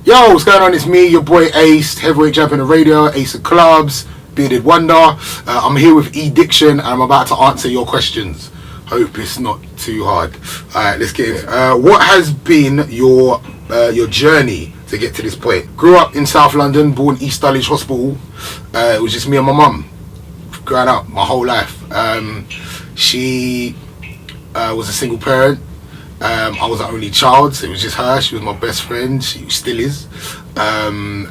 Yo, what's going on? It's me, your boy Ace, heavyweight champ in the radio, Ace of Clubs, Bearded Wonder. I'm here with Ediction and I'm about to answer your questions. Hope it's not too hard. Alright, let's get in. What has been your journey to get to this point? Grew up in South London, born East Dulwich Hospital. It was just me and my mum growing up my whole life. She was a single parent. I was the only child, so it was just her. She was my best friend. She still is, and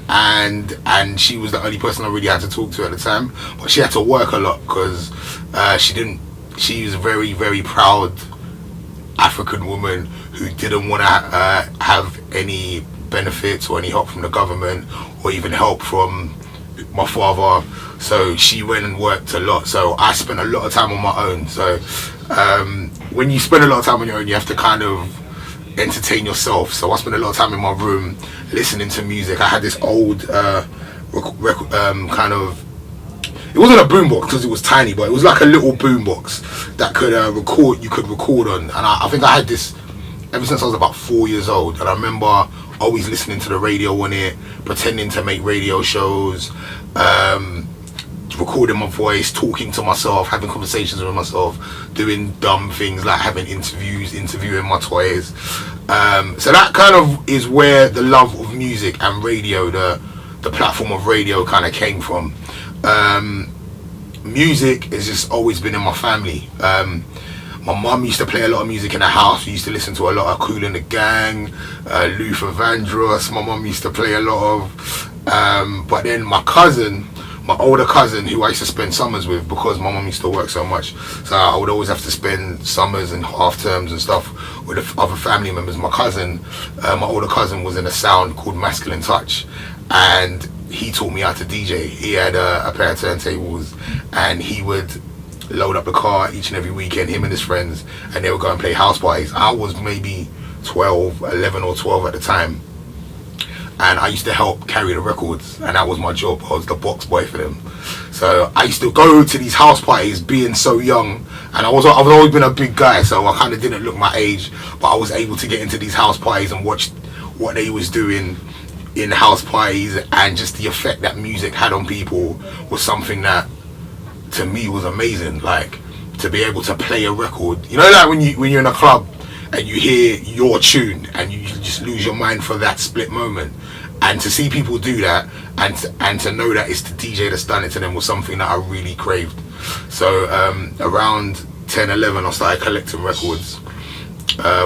she was the only person I really had to talk to at the time. But she had to work a lot because she was a very, very proud African woman who didn't want to have any benefits or any help from the government or even help from my father. So she went and worked a lot. So I spent a lot of time on my own. So when you spend a lot of time on your own, you have to kind of entertain yourself. So I spent a lot of time in my room listening to music. I had this old kind of, it wasn't a boombox because it was tiny, but it was like a little boombox that could record. You could record on, and I think I had this ever since I was about 4 years old. And I remember always listening to the radio on it, pretending to make radio shows, recording my voice, talking to myself, having conversations with myself, doing dumb things like having interviewing my toys. So that kind of is where the love of music and radio, the platform of radio kind of came from. Music has just always been in my family. My mum used to play a lot of music in the house. We used to listen to a lot of Kool and the Gang, Luther Vandross. My mum used to play a lot of, but then my older cousin, who I used to spend summers with because my mum used to work so much, so I would always have to spend summers and half terms and stuff with other family members. My older cousin was in a sound called Masculine Touch, and he taught me how to DJ. He had a pair of turntables, and he would load up the car each and every weekend, him and his friends, and they would go and play house parties. I was maybe 11 or 12 at the time, and I used to help carry the records, and that was my job. I was the box boy for them. So I used to go to these house parties being so young, and I've always been a big guy, so I kind of didn't look my age, but I was able to get into these house parties and watch what they was doing in house parties, and just the effect that music had on people was something that to me was amazing. Like, to be able to play a record, you know, like when you're in a club and you hear your tune and you just lose your mind for that split moment, and to see people do that and to know that it's the DJ that's done it to them was something that I really craved. So around 10, 11 I started collecting records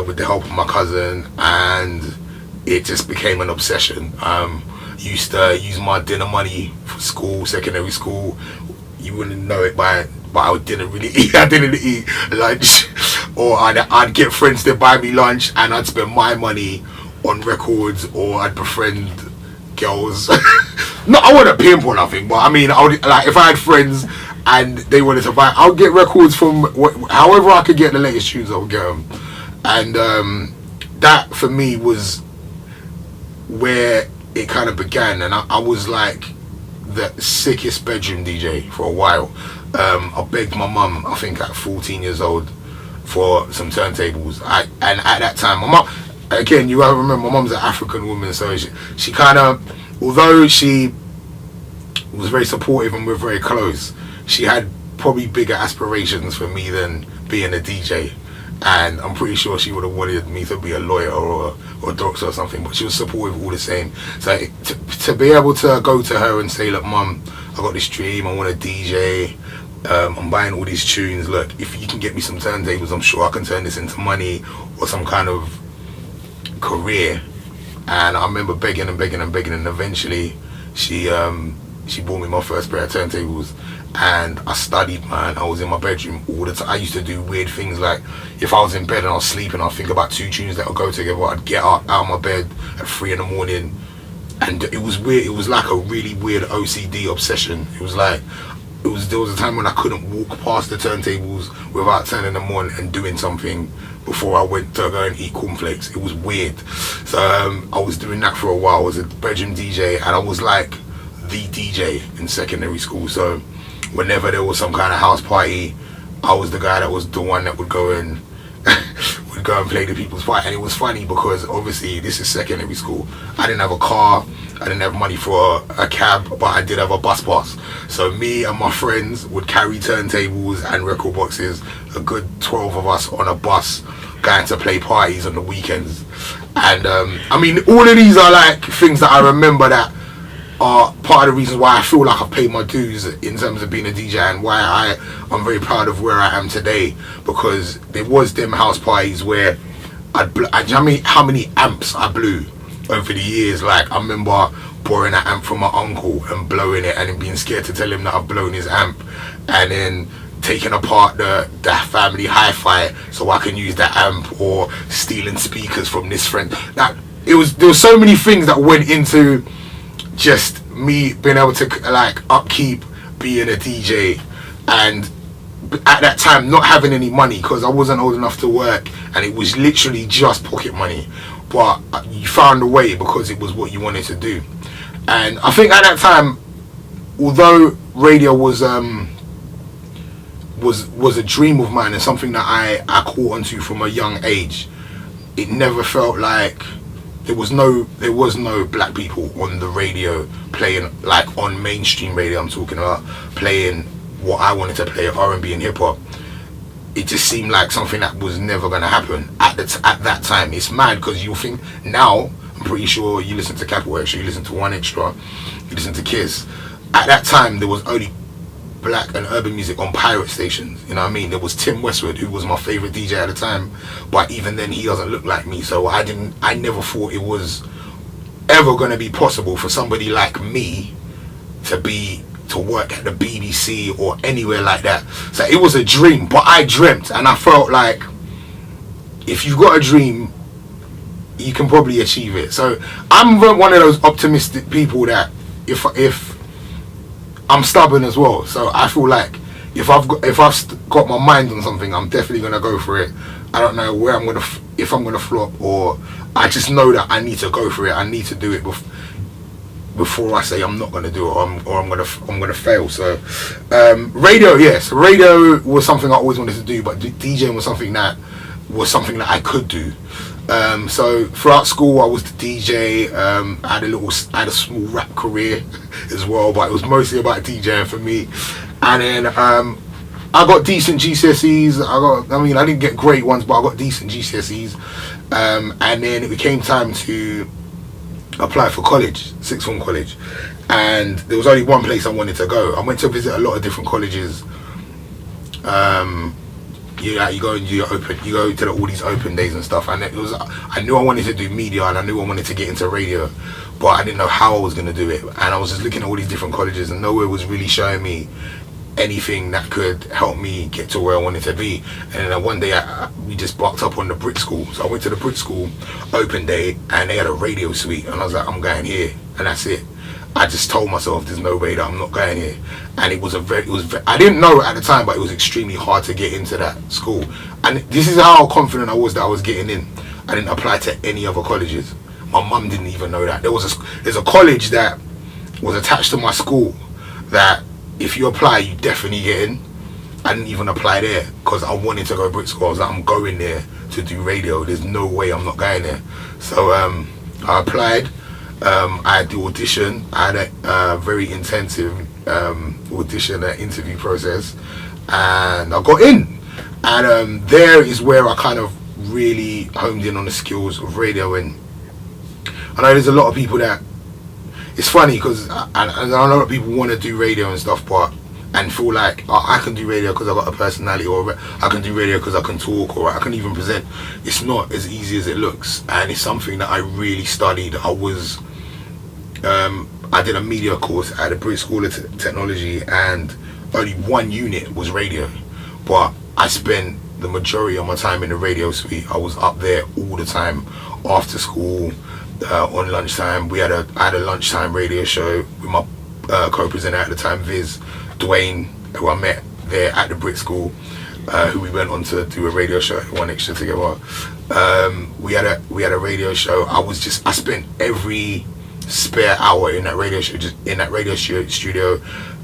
with the help of my cousin, and it just became an obsession. Used to use my dinner money for school, secondary school. You wouldn't know it but I didn't really eat. I didn't eat lunch, or I'd get friends to buy me lunch, and I'd spend my money on records, or I'd befriend girls. No, I wouldn't pimp or nothing, but I mean, I would, like, if I had friends and they wanted to buy, I would get records from however I could get the latest tunes. I would get them, and that for me was where it kind of began. And I was like the sickest bedroom DJ for a while. I begged my mum, I think at 14 years old, for some turntables. And at that time, my mum, again, you have to remember, my mum's an African woman, so she kind of, although she was very supportive and we're very close, she had probably bigger aspirations for me than being a DJ. And I'm pretty sure she would have wanted me to be a lawyer or a doctor or something, but she was supportive all the same. So to be able to go to her and say, look, Mum, I got this dream, I want to DJ, I'm buying all these tunes, look, if you can get me some turntables, I'm sure I can turn this into money or some kind of career. And I remember begging and eventually she bought me my first pair of turntables. And I studied, man. I was in my bedroom all the time. I used to do weird things, like if I was in bed and I was sleeping, I'd think about two tunes that would go together. I'd get out of my bed at 3 in the morning, and it was weird. It was like a really weird OCD obsession. It was like, there was a time when I couldn't walk past the turntables without turning them on and doing something before I went to go and eat cornflakes. It was weird. So I was doing that for a while. I was a bedroom DJ, and I was like the DJ in secondary school. So whenever there was some kind of house party, I was the guy that was the one that would go and we'd go and play the people's fight. And it was funny because obviously this is secondary school. I didn't have a car, I didn't have money for a cab, but I did have a bus pass. So me and my friends would carry turntables and record boxes, a good 12 of us on a bus, going to play parties on the weekends. And I mean, all of these are like things that I remember that are part of the reasons why I feel like I've paid my dues in terms of being a DJ, and why I'm very proud of where I am today, because there was them house parties where I mean, how many amps I blew over the years. Like, I remember borrowing an amp from my uncle and blowing it, and then being scared to tell him that I've blown his amp, and then taking apart the family hi-fi so I can use that amp, or stealing speakers from this friend. Like, there was so many things that went into just me being able to like upkeep being a DJ, and at that time not having any money because I wasn't old enough to work, and it was literally just pocket money, but you found a way because it was what you wanted to do. And I think at that time, although radio was a dream of mine and something that I caught onto from a young age, it never felt like there was no black people on the radio playing, like on mainstream radio I'm talking about, playing what I wanted to play, R&B and hip hop. It just seemed like something that was never going to happen at that time. It's mad because you think now, I'm pretty sure you listen to Capital Extra, you listen to One Extra, you listen to Kiss. At that time there was only black and urban music on pirate stations, you know what I mean? There was Tim Westwood, who was my favourite DJ at the time, but even then he doesn't look like me, so I never thought it was ever going to be possible for somebody like me to work at the BBC or anywhere like that. So it was a dream, but I dreamt, and I felt like if you've got a dream, you can probably achieve it. So I'm one of those optimistic people that if I'm stubborn as well, so I feel like if I've got my mind on something, I'm definitely gonna go for it. I don't know where if I'm gonna flop, or I just know that I need to go for it. I need to do it before I say I'm not gonna do it, or I'm gonna fail. So radio, yes, radio was something I always wanted to do, but DJing was something that I could do. So throughout school I was the DJ. I had a small rap career as well, but it was mostly about DJing for me. And then I got decent GCSEs. I didn't get great ones, but I got decent GCSEs. And then it became time to apply for college, sixth form college, and there was only one place I wanted to go. I went to visit a lot of different colleges. You go to all these open days and stuff, and I knew I wanted to do media, and I knew I wanted to get into radio, but I didn't know how I was going to do it. And I was just looking at all these different colleges, and nowhere was really showing me anything that could help me get to where I wanted to be. And then one day we just bucked up on the Brick School, so I went to the Brick School open day, and they had a radio suite, and I was like, I'm going here, and that's it. I just told myself there's no way that I'm not going here. And it was I didn't know at the time, but it was extremely hard to get into that school. And this is how confident I was that I was getting in. I didn't apply to any other colleges. My mum didn't even know that. There's a college that was attached to my school that if you apply, you definitely get in. I didn't even apply there because I wanted to go to Brick School. I was like, I'm going there to do radio. There's no way I'm not going there. So I applied. I had the audition. I had a very intensive audition and interview process, and I got in. And there is where I kind of really honed in on the skills of radio. And I know there's a lot of people that, it's funny because I know a lot of people want to do radio and stuff, and feel like, oh, I can do radio because I've got a personality, or I can do radio because I can talk, or I can even present. It's not as easy as it looks, and it's something that I really studied. I did a media course at the British School of Technology, and only one unit was radio, but I spent the majority of my time in the radio suite. I was up there all the time, after school, on lunchtime. I had a lunchtime radio show with my co-presenter at the time, Viz Dwayne, who I met there at the Brit School, who we went on to do a radio show, One Extra together. We had a radio show. I spent every spare hour in that radio show, just in that radio studio,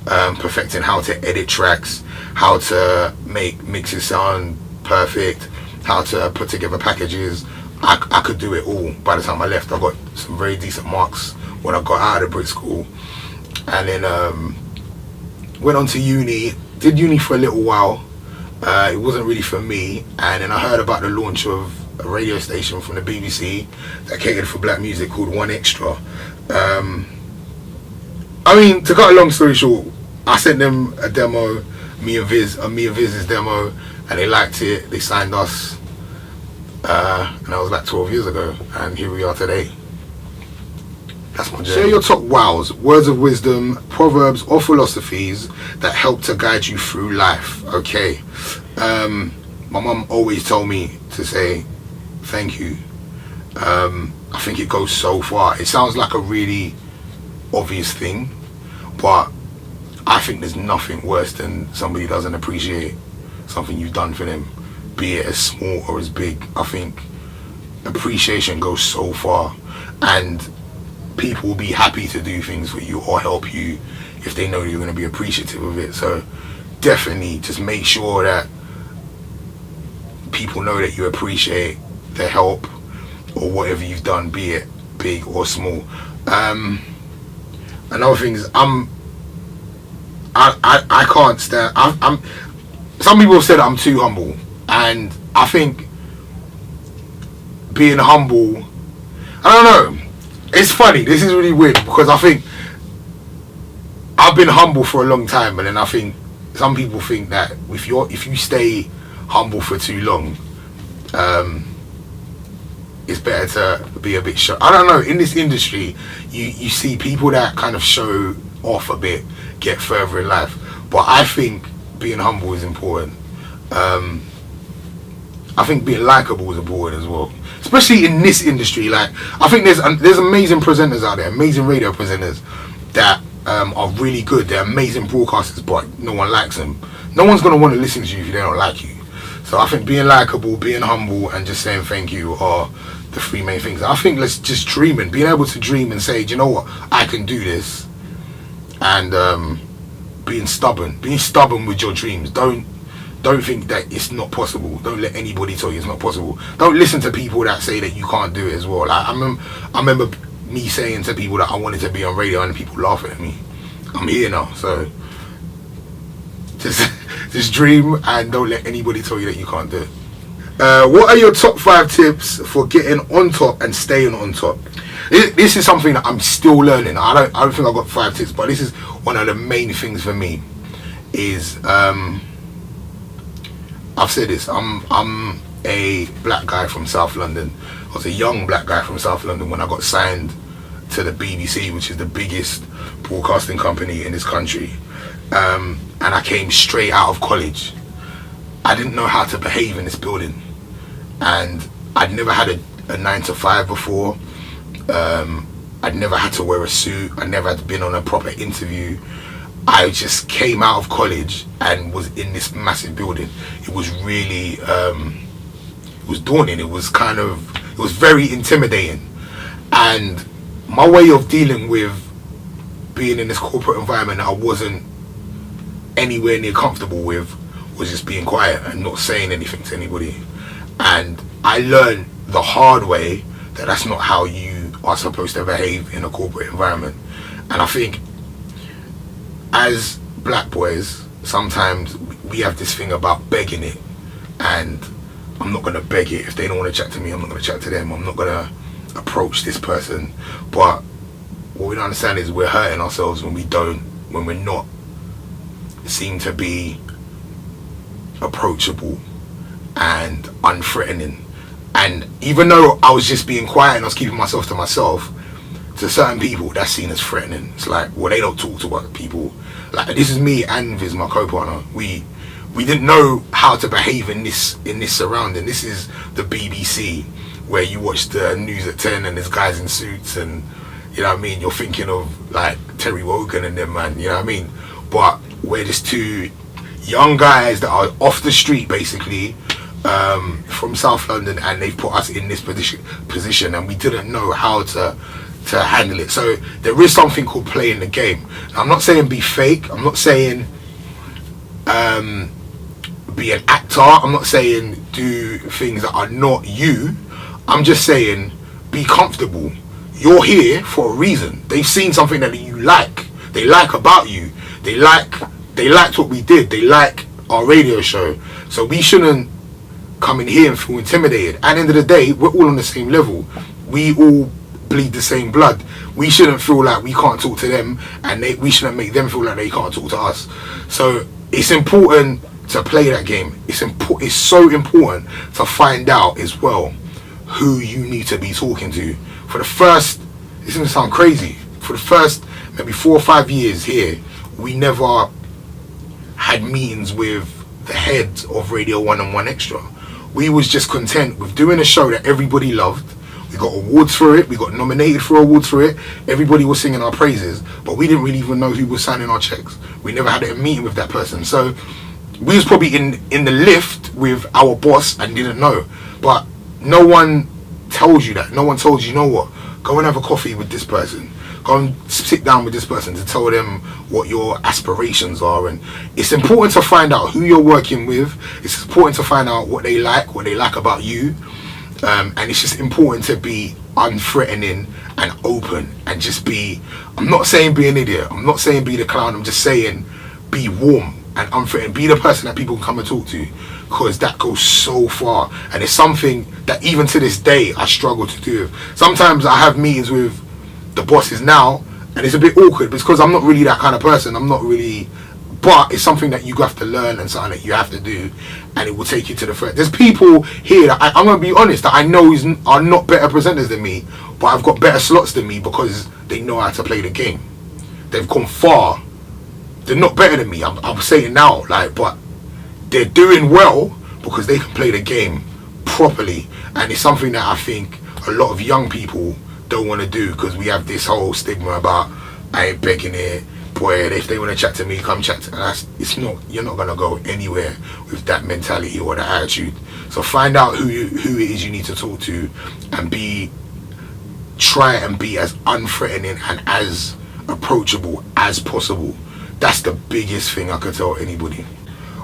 perfecting how to edit tracks, how to make mixes sound perfect, how to put together packages. I could do it all. By the time I left, I got some very decent marks when I got out of the Brit school, and then went on to uni. Did uni for a little while. It wasn't really for me, and then I heard about the launch of a radio station from the BBC that catered for black music called One Extra. I mean, to cut a long story short, I sent them a demo, me and Viz's demo, and they liked it. They signed us, and that was like 12 years ago, and here we are today. That's my journey. Share your top wows, words of wisdom, proverbs, or philosophies that help to guide you through life. Okay. My mum always told me to say thank you. I think it goes so far. It sounds like a really obvious thing, but I think there's nothing worse than somebody doesn't appreciate something you've done for them, be it as small or as big. I think appreciation goes so far, and people will be happy to do things for you or help you if they know you're going to be appreciative of it. So definitely just make sure that people know that you appreciate their help or whatever you've done, be it big or small. Another thing is I can't stand. I'm. Some people have said I'm too humble, and I think being humble, I don't know. It's funny. This is really weird because I think I've been humble for a long time, and then I think some people think that if you stay humble for too long, it's better to be a bit shy. I don't know. In this industry, you see people that kind of show off a bit get further in life, but I think being humble is important. I think being likable is important as well, especially in this industry. Like, I think there's amazing presenters out there, amazing radio presenters that are really good. They're amazing broadcasters, but no one likes them. No one's gonna want to listen to you if they don't like you. So I think being likable, being humble, and just saying thank you are the three main things. I think let's just dream, and being able to dream and say, do you know what, I can do this, and being stubborn with your dreams. Don't think that it's not possible. Don't let anybody tell you it's not possible. Don't listen to people that say that you can't do it as well. Like, I remember me saying to people that I wanted to be on radio and people laughing at me. I'm here now, so just dream and don't let anybody tell you that you can't do it. What are your top 5 tips for getting on top and staying on top? This is something that I'm still learning. I don't think I've got 5 tips, but this is one of the main things for me. Is I've said this. I'm a black guy from South London. I was a young black guy from South London when I got signed to the BBC, which is the biggest broadcasting company in this country. And I came straight out of college. I didn't know how to behave in this building, and I'd never had a 9 to 5 before. I'd never had to wear a suit. I never had been on a proper interview. I just came out of college and was in this massive building. It was really, it was daunting. It was very intimidating. And my way of dealing with being in this corporate environment that I wasn't anywhere near comfortable with was just being quiet and not saying anything to anybody. And I learned the hard way that that's not how you are supposed to behave in a corporate environment. And I think as black boys, sometimes we have this thing about begging it, and I'm not going to beg it. If they don't want to chat to me, I'm not going to chat to them. I'm not going to approach this person. But what we don't understand is we're hurting ourselves when we're not seem to be approachable and unthreatening. And even though I was just being quiet and I was keeping myself to myself, to certain people that's seen as threatening. It's like, well, they don't talk to other people. Like, this is me and Viz, my co-partner. We didn't know how to behave in this surrounding. This is the BBC, where you watch the news at 10 and there's guys in suits, and you know what I mean, you're thinking of like Terry Wogan and them, man, you know what I mean? But we're just two young guys that are off the street basically, from South London, and they've put us in this position and we didn't know how to handle it. So there is something called playing the game. Now, I'm not saying be fake. I'm not saying be an actor. I'm not saying do things that are not you. I'm just saying be comfortable. You're here for a reason. They've seen something that you like. They like about you. They liked what we did. They like our radio show. So we shouldn't come in here and feel intimidated. At the end of the day, we're all on the same level. We all bleed the same blood. We shouldn't feel like we can't talk to them, and we shouldn't make them feel like they can't talk to us. So it's important to play that game. It's so important to find out as well who you need to be talking to. For the first, this is gonna sound crazy, for the first maybe 4 or 5 years here, we never had meetings with the head of Radio 1 and 1 Extra. We was just content with doing a show that everybody loved. We got awards for it. We got nominated for awards for it. Everybody was singing our praises, but we didn't really even know who was signing our checks. We never had a meeting with that person. So we was probably in the lift with our boss and didn't know. But no one tells you that. No one tells you know what? Go and have a coffee with this person. Go and sit down with this person to tell them what your aspirations are. And it's important to find out who you're working with. It's important to find out what they like about you. And it's just important to be unthreatening and open and just be, I'm not saying be an idiot, I'm not saying be the clown, I'm just saying be warm and unthreatening. Be the person that people can come and talk to, because that goes so far. And it's something that even to this day I struggle to do. Sometimes I have meetings with the bosses now and it's a bit awkward because I'm not really that kind of person. I'm not really, but it's something that you have to learn and something that you have to do, and it will take you to the front. There's people here that I'm going to be honest, that I know are not better presenters than me, but I've got better slots than me because they know how to play the game. They've come far. They're not better than me. I'm saying now, but they're doing well because they can play the game properly, and it's something that I think a lot of young people don't want to do because we have this whole stigma about I ain't begging it. Boy, if they want to chat to me, come chat to us. You're not gonna go anywhere with that mentality or that attitude. So find out who it is you need to talk to, and try and be as unthreatening and as approachable as possible. That's the biggest thing I could tell anybody.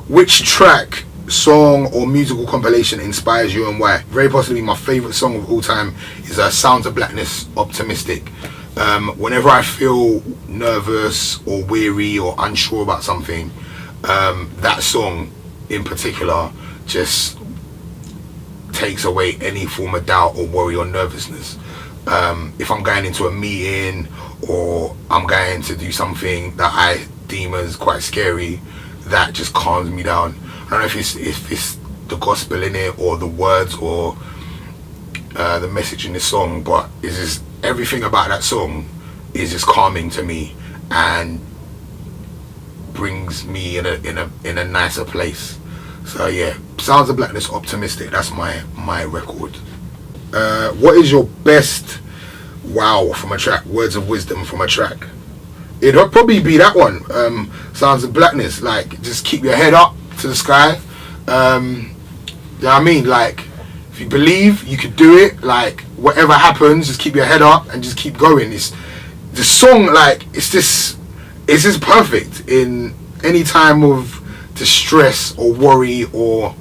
Which track, song or musical compilation inspires you and why? Very possibly my favourite song of all time is Sounds of Blackness, Optimistic. Whenever I feel nervous or weary or unsure about something, that song in particular just takes away any form of doubt or worry or nervousness. If I'm going into a meeting or I'm going to do something that I deem as quite scary, that just calms me down. I don't know if it's the gospel in it or the words or the message in the song, but it's just everything about that song is just calming to me and brings me in a nicer place. So yeah, Sounds of Blackness, Optimistic. That's my record. What is your best wow from a track? Words of wisdom from a track? It'll probably be that one. Sounds of Blackness. Just keep your head up to the sky. You know what I mean? If you believe you could do it, whatever happens, just keep your head up and just keep going. It's the song, it's just perfect in any time of distress or worry or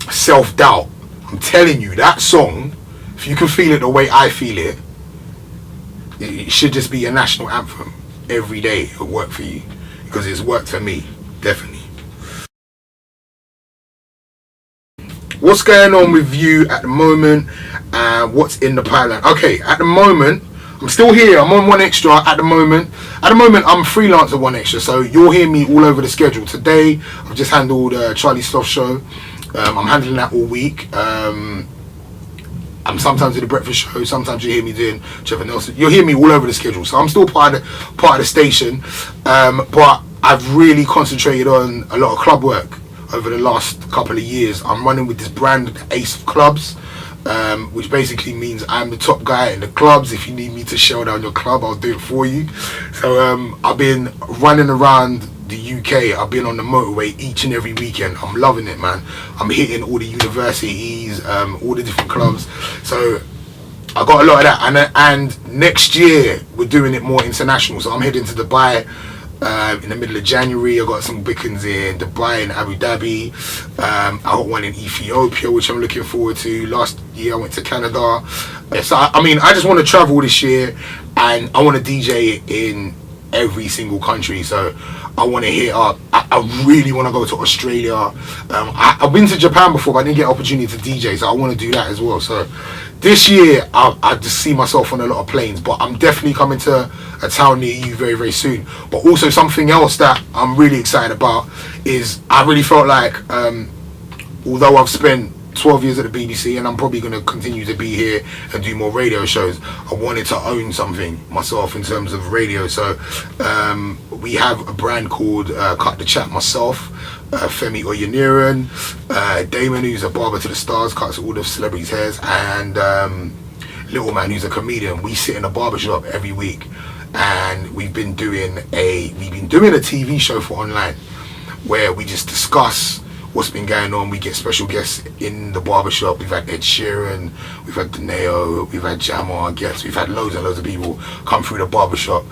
self-doubt. I'm telling you, that song, if you can feel it the way I feel it, it should just be a national anthem every day. It'll work for you, because it's worked for me, definitely. What's going on with you at the moment, and what's in the pipeline? Okay, at the moment, I'm still here. I'm on 1 Extra at the moment. At the moment, I'm freelance at 1 Extra, so you'll hear me all over the schedule. Today, I've just handled Charlie Sloth show. I'm handling that all week. I'm sometimes in the breakfast show. Sometimes you hear me doing Trevor Nelson. You'll hear me all over the schedule. So I'm still part of the station, but I've really concentrated on a lot of club work over the last couple of years. I'm running with this brand, Ace of Clubs, which basically means I'm the top guy in the clubs. If you need me to shell down your club, I'll do it for you. So I've been running around the UK. I've been on the motorway each and every weekend. I'm loving it, man. I'm hitting all the universities, all the different clubs. So I got a lot of that. And next year we're doing it more international. So I'm heading to Dubai In the middle of January, I got some bookings in Dubai and Abu Dhabi. I got one in Ethiopia, which I'm looking forward to. Last year, I went to Canada. So, I mean, I just want to travel this year, and I want to DJ in every single country. So I want to hit up. I really want to go to Australia. I've been to Japan before, but I didn't get an opportunity to DJ, so I want to do that as well. So this year, I just see myself on a lot of planes, but I'm definitely coming to a town near you very, very soon. But also something else that I'm really excited about is I really felt like, although I've spent 12 years at the BBC and I'm probably going to continue to be here and do more radio shows, I wanted to own something myself in terms of radio. So we have a brand called Cut the Chat myself, Femi Oyeniran, Damon, who's a barber to the stars, cuts all the celebrities' hairs, and Little Man, who's a comedian. We sit in a barbershop every week, and we've been doing a TV show for online where we just discuss what's been going on. We get special guests in the barbershop. We've had Ed Sheeran, we've had Deneo, we've had Jamar guests, we've had loads and loads of people come through the barbershop.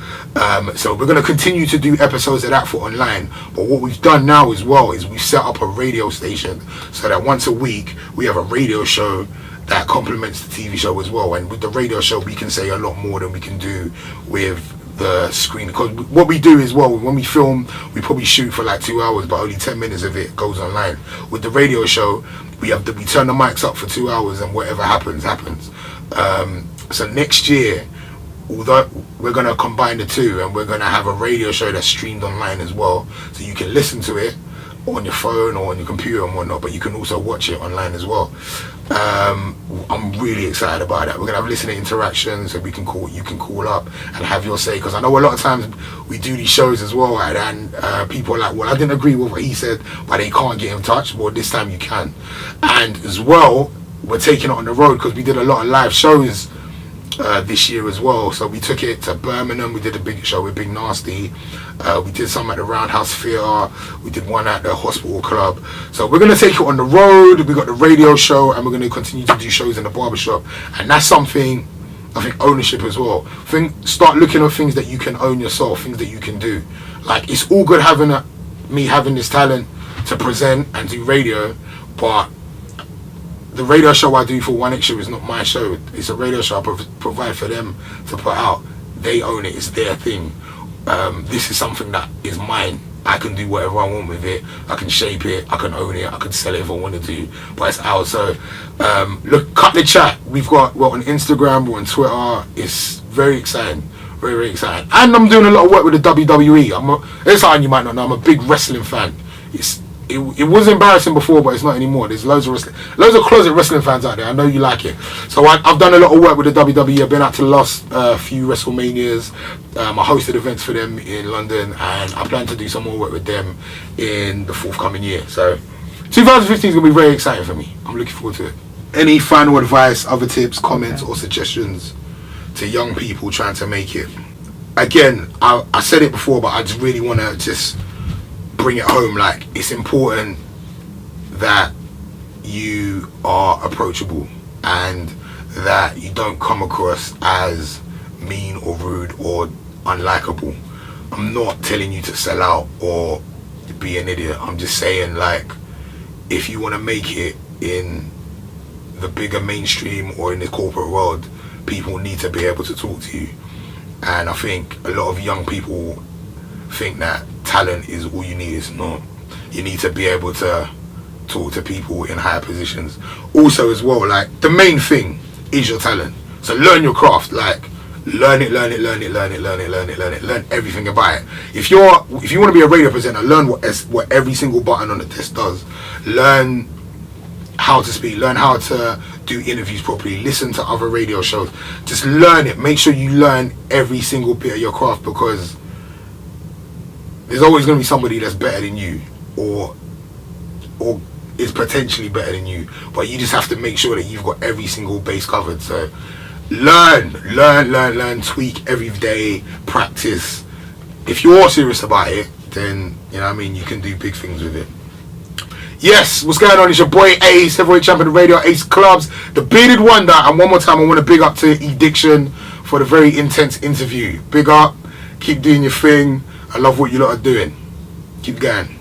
So we're going to continue to do episodes of that for online. But what we've done now as well is we've set up a radio station so that once a week we have a radio show that complements the TV show as well. And with the radio show, we can say a lot more than we can do with the screen, because what we do is, well, when we film, we probably shoot for like 2 hours, but only 10 minutes of it goes online. With the radio show, we turn the mics up for 2 hours, and whatever happens. So next year, although we're going to combine the two, and we're going to have a radio show that's streamed online as well, so you can listen to it on your phone or on your computer and whatnot, but you can also watch it online as well. I'm really excited about that. We're gonna have listener interactions, so you can call up and have your say, because I know a lot of times we do these shows as well, and people are like, well, I didn't agree with what he said, but they can't get in touch. Well, this time you can. And as well, we're taking it on the road, because we did a lot of live shows this year as well. So we took it to Birmingham. We did a big show with Big Nasty. We did some at the Roundhouse Theatre. We did one at the Hospital Club. So we're going to take it on the road. We got the radio show, and we're going to continue to do shows in the barbershop. And that's something, I think, ownership as well. Start looking at things that you can own yourself, things that you can do. Like, it's all good having me having this talent to present and do radio, but the radio show I do for 1Xtra is not my show. It's a radio show I provide for them to put out. They own it. It's their thing. This is something that is mine. I can do whatever I want with it. I can shape it. I can own it. I can sell it if I wanted to. But it's ours. So look, Cut the Chat. We're on Instagram. We're on Twitter. It's very exciting. Very, very exciting. And I'm doing a lot of work with the WWE. It's something you might not know. I'm a big wrestling fan. It was embarrassing before, but it's not anymore. There's loads of closet wrestling fans out there. I know you like it. So I've done a lot of work with the WWE. I've been out to the last few WrestleManias. I hosted events for them in London, and I plan to do some more work with them in the forthcoming year. So 2015 is going to be very exciting for me. I'm looking forward to it. Any final advice, other tips, comments, or suggestions to young people trying to make it? Again, I said it before, but I just really want to just bring it home. Like, it's important that you are approachable and that you don't come across as mean or rude or unlikable. I'm not telling you to sell out or be an idiot. I'm just saying, like, if you want to make it in the bigger mainstream or in the corporate world, people need to be able to talk to you. And I think a lot of young people think that talent is all you need. It's not. You need to be able to talk to people in higher positions. Also as well, like, the main thing is your talent. So learn your craft. Like, learn everything about it. If you want to be a radio presenter, learn what every single button on the desk does. Learn how to speak, learn how to do interviews properly, listen to other radio shows. Just learn it. Make sure you learn every single bit of your craft, because there's always going to be somebody that's better than you, or is potentially better than you, but you just have to make sure that you've got every single base covered. So learn, tweak every day, practice. If you're serious about it, then, you know what I mean, you can do big things with it. Yes, what's going on? It's your boy Ace, heavyweight champion of radio, Ace Clubs, the bearded wonder. And one more time, I want to big up to Ediction for the very intense interview. Big up, keep doing your thing. I love what you lot are doing. Keep going.